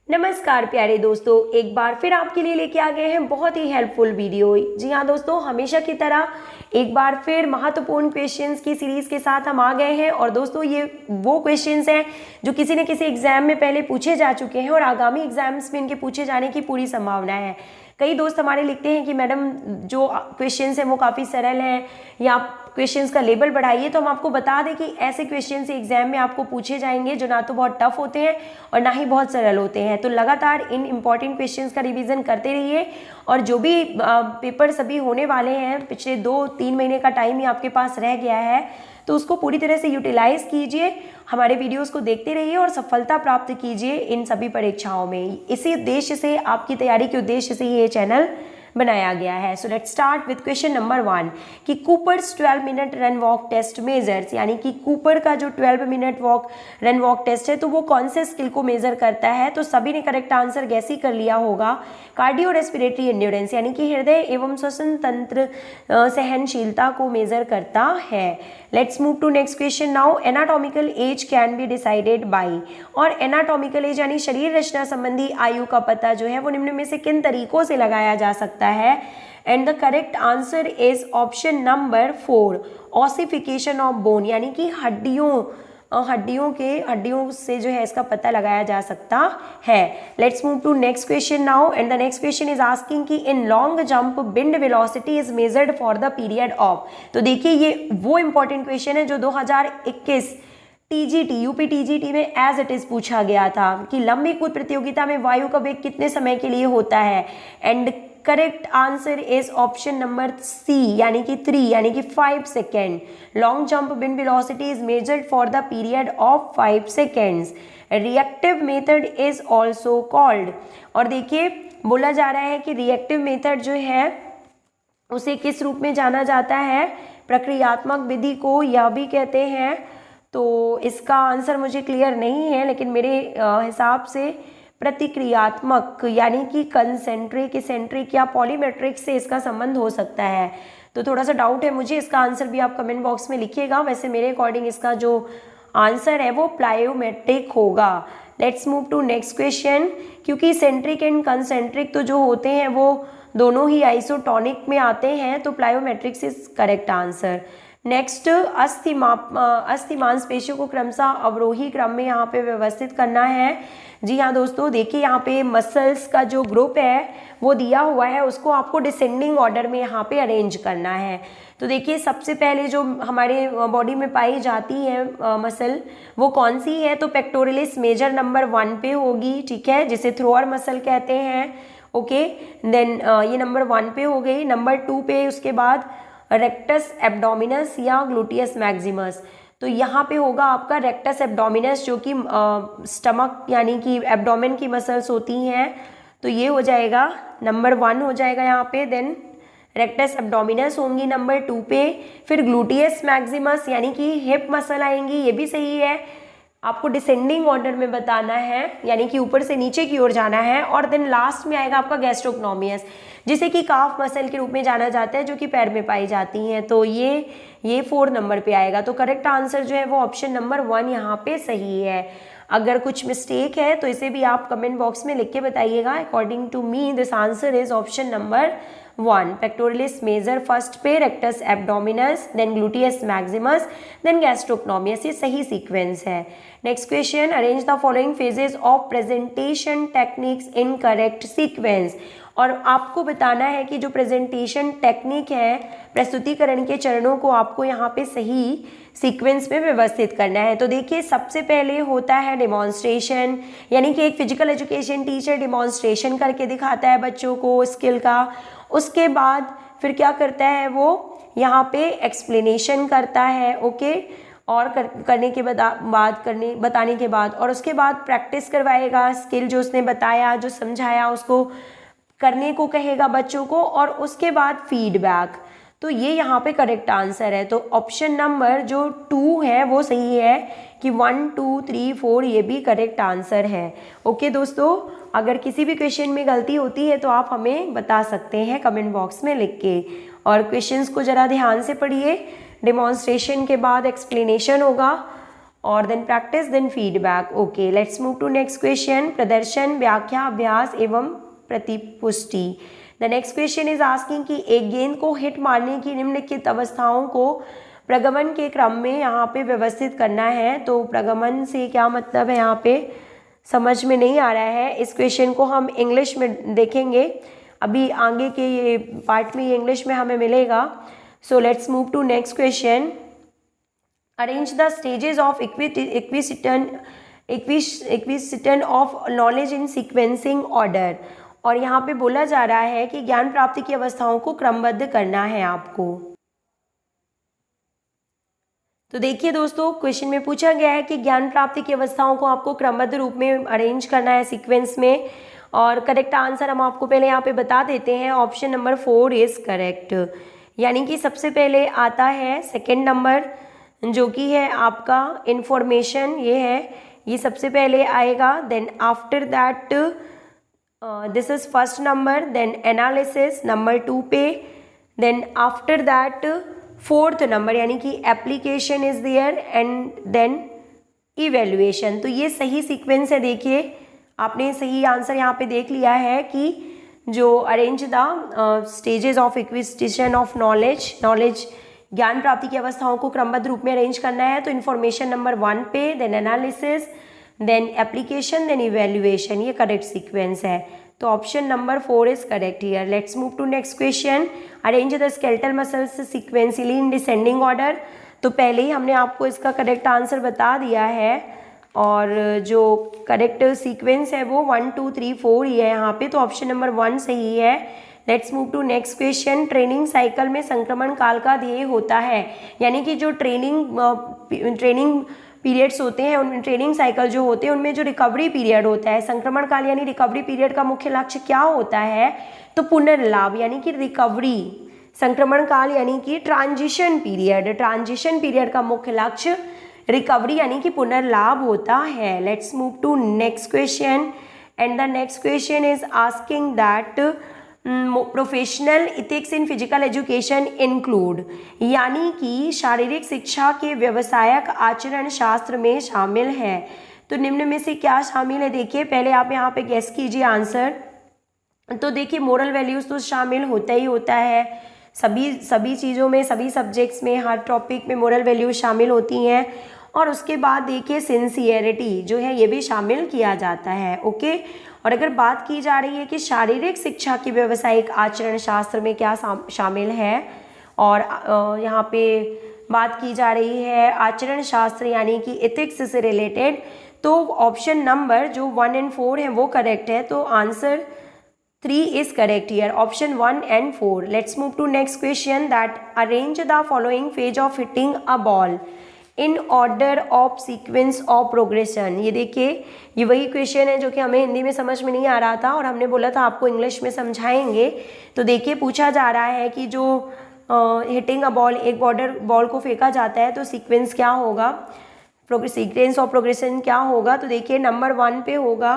नमस्कार प्यारे दोस्तों, एक बार फिर आपके लिए लेके आ गए हैं बहुत ही हेल्पफुल वीडियो। जी हाँ दोस्तों, हमेशा की तरह एक बार फिर महत्वपूर्ण क्वेश्चंस की सीरीज के साथ हम आ गए हैं। और दोस्तों ये वो क्वेश्चंस हैं जो किसी न किसी एग्जाम में पहले पूछे जा चुके हैं और आगामी एग्जाम्स में इनके पूछे जाने की पूरी संभावना है। कई दोस्त हमारे लिखते हैं कि मैडम जो क्वेश्चंस हैं वो काफ़ी सरल हैं या क्वेश्चंस का लेवल बढ़ाइए। तो हम आपको बता दें कि ऐसे क्वेश्चंस एग्जाम में आपको पूछे जाएंगे जो ना तो बहुत टफ होते हैं और ना ही बहुत सरल होते हैं। तो लगातार इन इंपॉर्टेंट क्वेश्चंस का रिवीजन करते रहिए और जो भी पेपर सभी होने वाले हैं, पिछले 2-3 महीने का टाइम ही आपके पास रह गया है, तो उसको पूरी तरह से यूटिलाइज कीजिए। हमारे वीडियोस को देखते रहिए और सफलता प्राप्त कीजिए इन सभी परीक्षाओं में। इसी उद्देश्य से, आपकी तैयारी के उद्देश्य से ये चैनल बनाया गया है। So let's start with question number 1 कि Cooper's 12 minute run walk test measures, यानी कि कूपर का जो 12 मिनट रन वॉक टेस्ट है तो वो कौन से स्किल को मेजर करता है। तो सभी ने करेक्ट आंसर गैस ही कर लिया होगा। कार्डियो रेस्पिरेटरी एंड्योरेंस, यानी कि हृदय एवं श्वसन तंत्र सहनशीलता को मेजर करता है। Let's move to next question now. Anatomical age can be decided by, और एनाटॉमिकल एज यानी शरीर रचना संबंधी आयु का पता जो है वो निम्न में से किन तरीकों से लगाया जा सकता है। And the correct answer is option number 4, ossification of bone, यानी कि हड्डियों से जो है इसका पता लगाया जा सकता है। Let's move to next question now. And the next question is asking कि in long jump wind velocity is measured for the period of. तो देखिए ये वो इंपॉर्टेंट क्वेश्चन है जो 2021 टीजीटी यूपी टीजीटी में एज इट इज पूछा गया था कि लंबी कूद प्रतियोगिता में वायु का वेग कितने समय के लिए होता है। And correct answer is option number C, यानी कि 3, यानी कि 5 second. Long jump wind velocity is measured for the period of 5 seconds. Reactive method is also called, और देखिए बोला जा रहा है कि रिएक्टिव मेथड जो है उसे किस रूप में जाना जाता है, प्रक्रियात्मक विधि को यह भी कहते हैं। तो इसका आंसर मुझे क्लियर नहीं है, लेकिन मेरे हिसाब से प्रतिक्रियात्मक, यानी कि कंसेंट्रिक, इसेंट्रिक या पॉलीमेट्रिक से इसका संबंध हो सकता है। तो थोड़ा सा डाउट है मुझे, इसका आंसर भी आप कमेंट बॉक्स में लिखिएगा। वैसे मेरे अकॉर्डिंग इसका जो आंसर है वो प्लायोमेट्रिक होगा। Let's move to next question. क्योंकि सेंट्रिक एंड कंसेंट्रिक तो जो होते हैं वो दोनों ही आइसोटोनिक में आते हैं, तो plyometrics is correct answer. Next, अस्थि मांसपेशियों को क्रमशः अवरोही क्रम में यहाँ पे व्यवस्थित करना है। जी हाँ दोस्तों, देखिए यहाँ पे मसल्स का जो ग्रुप है वो दिया हुआ है, उसको आपको डिसेंडिंग ऑर्डर में यहाँ पे अरेंज करना है। तो देखिए सबसे पहले जो हमारे बॉडी में पाई जाती है मसल, वो कौन सी है, तो पेक्टोरलिस मेजर नंबर 1 पे होगी, ठीक है, जिसे थ्रोअर मसल कहते हैं। ओके, देन ये नंबर 1 पे हो गई। नंबर 2 पे उसके बाद रेक्टस एब्डोमिनस या ग्लूटियस मैक्सिमस। तो यहाँ पे होगा आपका रेक्टस एब्डोमिनस, जो कि स्टमक यानी कि एब्डोमेन की मसल्स होती हैं। तो ये हो जाएगा नंबर 1 हो जाएगा यहाँ पे। देन रेक्टस एब्डोमिनस होंगी नंबर 2 पे। फिर ग्लूटियस मैक्सिमस यानी कि हिप मसल आएंगी, ये भी सही है। आपको डिसेंडिंग ऑर्डर में बताना है, यानी कि ऊपर से नीचे की ओर जाना है। और देन लास्ट में आएगा आपका गैस्ट्रोक्नोमियस, जिसे कि काफ मसल के रूप में जाना जाता है, जो कि पैर में पाई जाती हैं। तो ये 4 नंबर पे आएगा। तो करेक्ट आंसर जो है वो ऑप्शन नंबर 1 यहाँ पे सही है। अगर कुछ मिस्टेक है तो इसे भी आप कमेंट बॉक्स में लिख के बताइएगा। According to me this answer is option number 1, pectoralis major first पे, rectus abdominis, then gluteus maximus, then gastrocnemius. ये सही सीक्वेंस है। Next question, arrange the following phases of presentation techniques in correct sequence. और आपको बताना है कि जो प्रेजेंटेशन टेक्निक है, प्रस्तुतिकरण के चरणों को आपको यहाँ पे सही सीक्वेंस में व्यवस्थित करना है। तो देखिए सबसे पहले होता है डिमॉन्स्ट्रेशन, यानी कि एक फिजिकल एजुकेशन टीचर डिमॉन्स्ट्रेशन करके दिखाता है बच्चों को स्किल का। उसके बाद फिर क्या करता है, वो यहाँ पे एक्सप्लेनेशन करता है, ओके, और करने के बताने के बाद, और उसके बाद प्रैक्टिस करवाएगा स्किल जो उसने बताया, जो समझाया उसको करने को कहेगा बच्चों को, और उसके बाद फीडबैक। तो ये यहाँ पे करेक्ट आंसर है। तो ऑप्शन नंबर जो 2 है वो सही है कि 1, 2, 3, 4 ये भी करेक्ट आंसर है। ओके दोस्तों, अगर किसी भी क्वेश्चन में गलती होती है तो आप हमें बता सकते हैं कमेंट बॉक्स में लिख के। और क्वेश्चंस को ज़रा ध्यान से पढ़िए। डिमॉन्स्ट्रेशन के बाद एक्सप्लेनेशन होगा और then practice then feedback. Okay, let's move to next question. प्रदर्शन, व्याख्या, अभ्यास एवं प्रतिपुष्टि। The next question is asking कि एक गेंद को हिट मारने की निम्नलिखित अवस्थाओं को प्रगमन के क्रम में यहाँ पे व्यवस्थित करना है। तो प्रगमन से क्या मतलब है यहाँ पे समझ में नहीं आ रहा है। इस क्वेश्चन को हम इंग्लिश में देखेंगे, अभी आगे के ये पार्ट में ये इंग्लिश में हमें मिलेगा। So let's move to next question. Arrange the stages of acquisition of knowledge in sequencing order. और यहाँ पे बोला जा रहा है कि ज्ञान प्राप्ति की अवस्थाओं को क्रमबद्ध करना है आपको। तो देखिए दोस्तों, क्वेश्चन में पूछा गया है कि ज्ञान प्राप्ति की अवस्थाओं को आपको क्रमबद्ध रूप में अरेंज करना है सीक्वेंस में। और करेक्ट आंसर हम आपको पहले यहाँ पे बता देते हैं। ऑप्शन नंबर 4 इज करेक्ट, यानी कि सबसे पहले आता है सेकंड नंबर जो कि है आपका इंफॉर्मेशन, ये है, ये सबसे पहले आएगा। Then after that this is first number, then analysis number 2 पे, then after that fourth number यानी कि application is there and then evaluation. तो ये सही सीक्वेंस है। देखिए आपने सही आंसर यहाँ पे देख लिया है कि जो arrange the stages of acquisition of knowledge ज्ञान प्राप्ति की अवस्थाओं को क्रमबद्ध रूप में अरेंज करना है। तो इन्फॉर्मेशन नंबर 1 पे, then analysis, then application, then evaluation, ये करेक्ट सीक्वेंस है। तो option number 4 is correct here. Let's move to next question. Arrange the skeletal muscles sequentially in descending order. तो पहले ही हमने आपको इसका करेक्ट आंसर बता दिया है और जो करेक्ट सीक्वेंस है वो 1 2 3 4 ही है यहाँ पे। तो ऑप्शन नंबर 1 सही है। Let's move to next question. Training cycle में संक्रमण काल का ध्येय होता है, यानी कि जो ट्रेनिंग पीरियड्स होते हैं, उनमें ट्रेनिंग साइकिल जो होते हैं उनमें जो रिकवरी पीरियड होता है, संक्रमण काल यानी रिकवरी पीरियड का मुख्य लक्ष्य क्या होता है? तो पुनर्लाभ यानी कि रिकवरी। संक्रमण काल यानी कि ट्रांजिशन पीरियड का मुख्य लक्ष्य रिकवरी यानी कि पुनर्लाभ होता है। Let's move to next question and the next question is asking that professional ethics in physical education include, यानी कि शारीरिक शिक्षा के व्यवसायक आचरण शास्त्र में शामिल है। तो निम्न में से क्या शामिल है? देखिए पहले आप यहाँ पे गेस कीजिए आंसर। तो देखिए मोरल वैल्यूज तो शामिल होता ही होता है, सभी चीज़ों में, सभी सब्जेक्ट्स में, हर टॉपिक में मोरल वैल्यूज शामिल होती हैं। और उसके बाद देखिए सिंसियरिटी जो है ये भी शामिल किया जाता है। ओके, और अगर बात की जा रही है कि शारीरिक शिक्षा की व्यावसायिक आचरण शास्त्र में क्या शामिल है, और यहाँ पे बात की जा रही है आचरण शास्त्र यानी कि एथिक्स से रिलेटेड, तो ऑप्शन नंबर जो 1 और 4 है वो करेक्ट है। तो answer 3 is correct here, option 1 और 4। Let's move to next question that arrange the following phase of hitting a ball in order of sequence of progression. ये देखिए ये वही क्वेश्चन है जो कि हमें हिंदी में समझ में नहीं आ रहा था और हमने बोला था आपको इंग्लिश में समझाएंगे। तो देखिए पूछा जा रहा है कि जो हिटिंग अ बॉल, एक बॉल को फेंका जाता है तो सीक्वेंस क्या होगा, सीक्वेंस ऑफ प्रोग्रेशन क्या होगा? तो देखिए नंबर 1 पे होगा,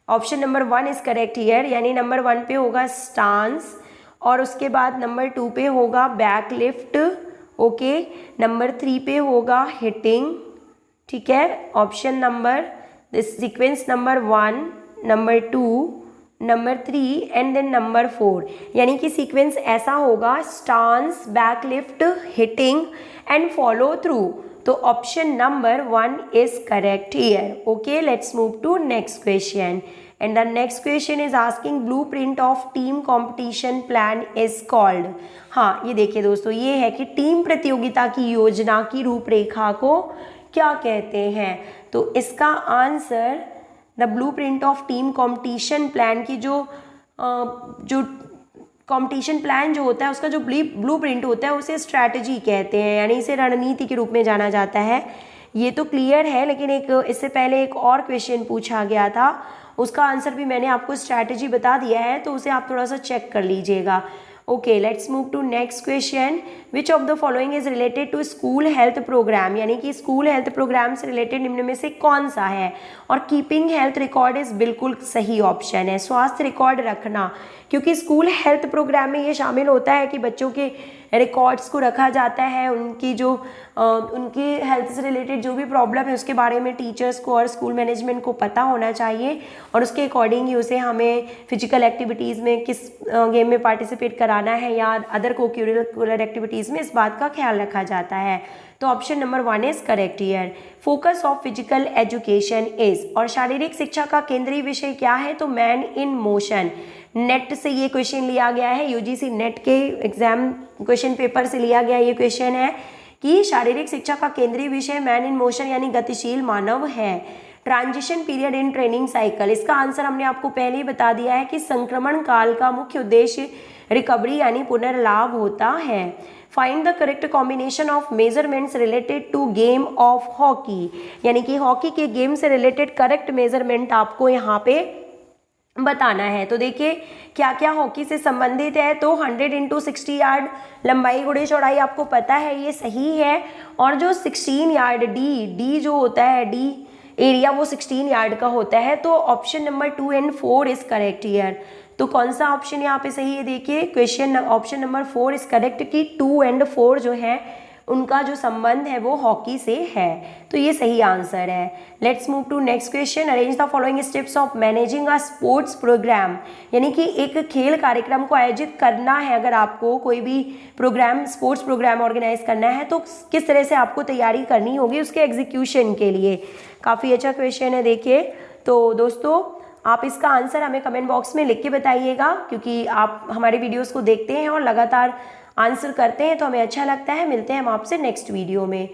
option number 1 is correct here, यानी नंबर 1 पे होगा स्टांस, और उसके बाद नंबर 2 पे होगा बैक लिफ्ट। ओके, नंबर 3 पे होगा हिटिंग। ठीक है, option number this sequence number 1, number 2, number 3 and then number 4, यानी कि सीक्वेंस ऐसा होगा stance, back lift, hitting and follow through. तो option number 1 is correct here. Okay, let's move to next question and the next question is asking blueprint of team competition plan is called. हाँ, ये देखिए दोस्तों, ये है कि team प्रतियोगिता की योजना की रूपरेखा को क्या कहते हैं? तो इसका answer the blueprint of team competition plan की जो कंपटीशन प्लान जो होता है उसका जो ब्लूप्रिंट होता है उसे स्ट्रैटेजी कहते हैं, यानी इसे रणनीति के रूप में जाना जाता है। ये तो क्लियर है, लेकिन इससे पहले एक और क्वेश्चन पूछा गया था, उसका आंसर भी मैंने आपको स्ट्रैटेजी बता दिया है, तो उसे आप थोड़ा सा चेक कर लीजिएगा। Okay, let's move to next question. Which of the following is related to school health program, यानी कि स्कूल हेल्थ प्रोग्राम से रिलेटेड निम्न में से कौन सा है? और कीपिंग हेल्थ रिकॉर्ड इज बिल्कुल सही ऑप्शन है, स्वास्थ्य रिकॉर्ड रखना, क्योंकि स्कूल हेल्थ प्रोग्राम में ये शामिल होता है कि बच्चों के रिकॉर्ड्स को रखा जाता है, उनकी जो उनकी हेल्थ से रिलेटेड जो भी प्रॉब्लम है उसके बारे में टीचर्स को और स्कूल मैनेजमेंट को पता होना चाहिए और उसके अकॉर्डिंग ही उसे हमें फिजिकल एक्टिविटीज़ में किस गेम में पार्टिसिपेट कराना है या अदर कोकरिकुलर एक्टिविटीज़ में, इस बात का ख्याल रखा जाता है। तो option number 1 is correct here. Focus of physical education is, और शारीरिक शिक्षा का केंद्रीय विषय क्या है, तो मैन इन मोशन। नेट से ये क्वेश्चन लिया गया है, यूजीसी नेट के एग्जाम क्वेश्चन पेपर से लिया गया ये क्वेश्चन है कि शारीरिक शिक्षा का केंद्रीय विषय मैन इन मोशन यानी गतिशील मानव है। Transition period in training cycle, इसका आंसर हमने आपको पहले ही बता दिया है कि संक्रमण काल का मुख्य उद्देश्य रिकवरी यानी पुनर्लाभ होता है। Find the correct combination of measurements related to game of hockey, यानी कि हॉकी के गेम से रिलेटेड करेक्ट मेजरमेंट आपको यहाँ पे बताना है। तो देखिए क्या क्या हॉकी से संबंधित है, तो 100 × 60 यार्ड लंबाई गुणे चौड़ाई आपको पता है, ये सही है। और जो 16 यार्ड डी जो होता है, डी एरिया वो 16 यार्ड का होता है। तो option number 2 and 4 is correct here. तो कौन सा ऑप्शन यहाँ पे सही है, देखिए question option number 4 is correct कि 2 और 4 जो है उनका जो संबंध है वो हॉकी से है, तो ये सही आंसर है। Let's move to next question. Arrange the following steps of managing a sports program, यानी कि एक खेल कार्यक्रम को आयोजित करना है, अगर आपको कोई भी प्रोग्राम स्पोर्ट्स प्रोग्राम ऑर्गेनाइज करना है तो किस तरह से आपको तैयारी करनी होगी उसके एग्जीक्यूशन के लिए। काफ़ी अच्छा क्वेश्चन है देखिए। तो दोस्तों आप इसका आंसर हमें कमेंट बॉक्स में लिख के बताइएगा, क्योंकि आप हमारे वीडियोस को देखते हैं और लगातार आंसर करते हैं तो हमें अच्छा लगता है। मिलते हैं हम आपसे नेक्स्ट वीडियो में।